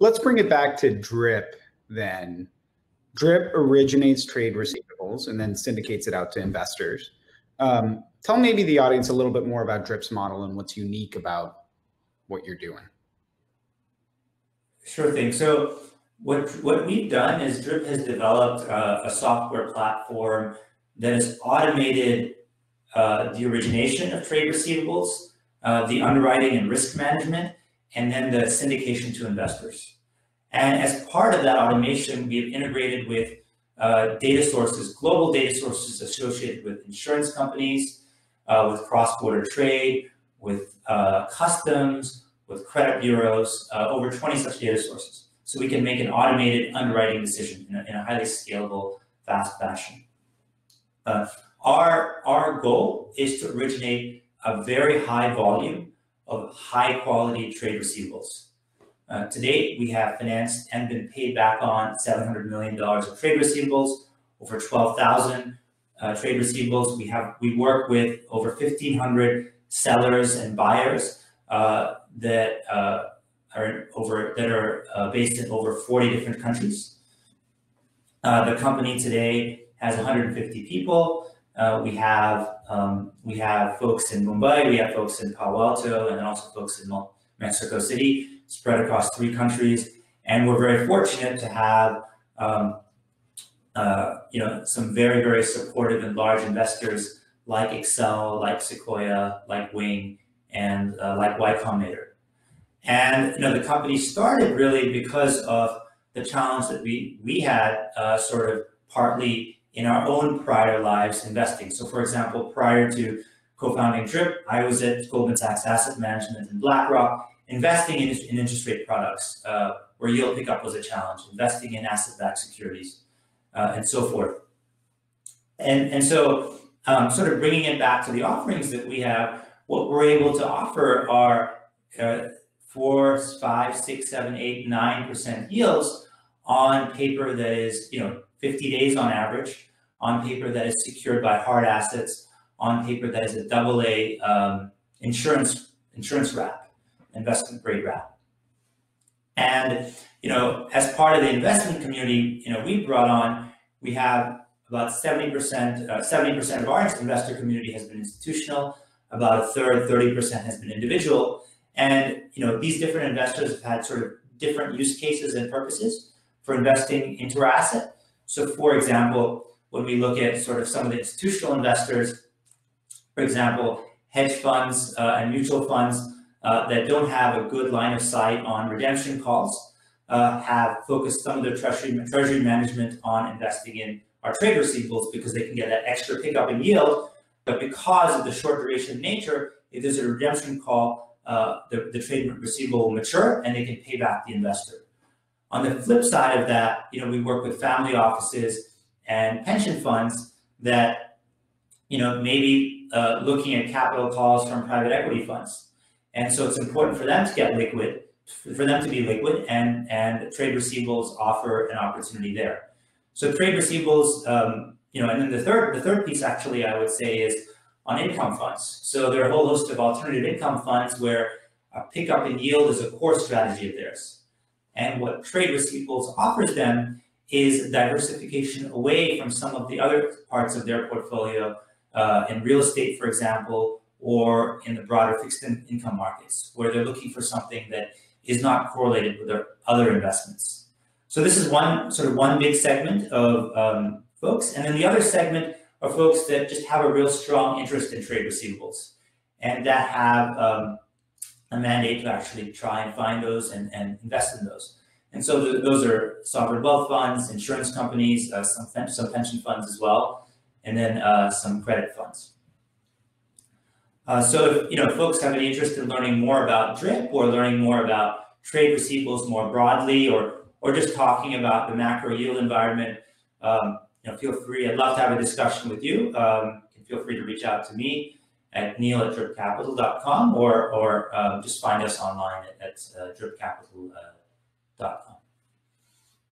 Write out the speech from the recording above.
let's bring it back to DRIP then. DRIP originates trade receivables and then syndicates it out to investors. Tell maybe the audience a little bit more about DRIP's model and what's unique about what you're doing. Sure thing. So what we've done is DRIP has developed a software platform that has automated the origination of trade receivables, the underwriting and risk management, and then the syndication to investors. And as part of that automation, we've integrated with data sources, global data sources associated with insurance companies, with cross-border trade, with customs, with credit bureaus, over 20 such data sources. So we can make an automated underwriting decision in a highly scalable, fast fashion. Our goal is to originate a very high volume of high quality trade receivables. To date, we have financed and been paid back on $700 million of trade receivables, over 12,000 trade receivables. We work with over 1,500 sellers and buyers that are based in over 40 different countries. The company today has 150 people. We have folks in Mumbai, we have folks in Palo Alto, and then also folks in Mexico City, spread across 3 countries. And we're very fortunate to have some very, very supportive and large investors like Accel, like Sequoia, like Wing, and like Y Combinator. And the company started really because of the challenge that we had sort of partly in our own prior lives investing. So for example, prior to co-founding DRIP, I was at Goldman Sachs Asset Management and BlackRock, investing in interest rate products where yield pickup was a challenge, investing in asset-backed securities, and so forth. And so sort of bringing it back to the offerings that we have, what we're able to offer are 4, 5, 6, 7, 8, 9% yields on paper that is 50 days on average, on paper that is secured by hard assets, on paper that is a AA insurance wrap, investment grade wrap. And as part of the investment community, we have about 70% of our investor community has been institutional, about a third, 30% has been individual. And these different investors have had sort of different use cases and purposes for investing into our asset. So for example, when we look at sort of some of the institutional investors, for example, hedge funds and mutual funds that don't have a good line of sight on redemption calls have focused some of their treasury management on investing in our trade receivables because they can get that extra pickup in yield. But because of the short duration nature, if there's a redemption call, the trade receivable will mature and they can pay back the investor. On the flip side of that, we work with family offices and pension funds that, maybe looking at capital calls from private equity funds. And so it's important for them to get liquid, for them to be liquid, and trade receivables offer an opportunity there. So trade receivables, and then the third piece actually I would say is on income funds. So there are a whole host of alternative income funds where a pickup in yield is a core strategy of theirs. And what trade receivables offers them is diversification away from some of the other parts of their portfolio in real estate, for example, or in the broader fixed income markets, where they're looking for something that is not correlated with their other investments. So this is one big segment of folks. And then the other segment are folks that just have a real strong interest in trade receivables and that have a mandate to actually try and find those and invest in those. And so those are sovereign wealth funds, insurance companies, some pension funds as well, and then some credit funds. So if folks have any interest in learning more about DRIP or learning more about trade receivables more broadly, or just talking about the macro yield environment, feel free. I'd love to have a discussion with you. You can feel free to reach out to me at neil@dripcapital.com or just find us online at dripcapital.com.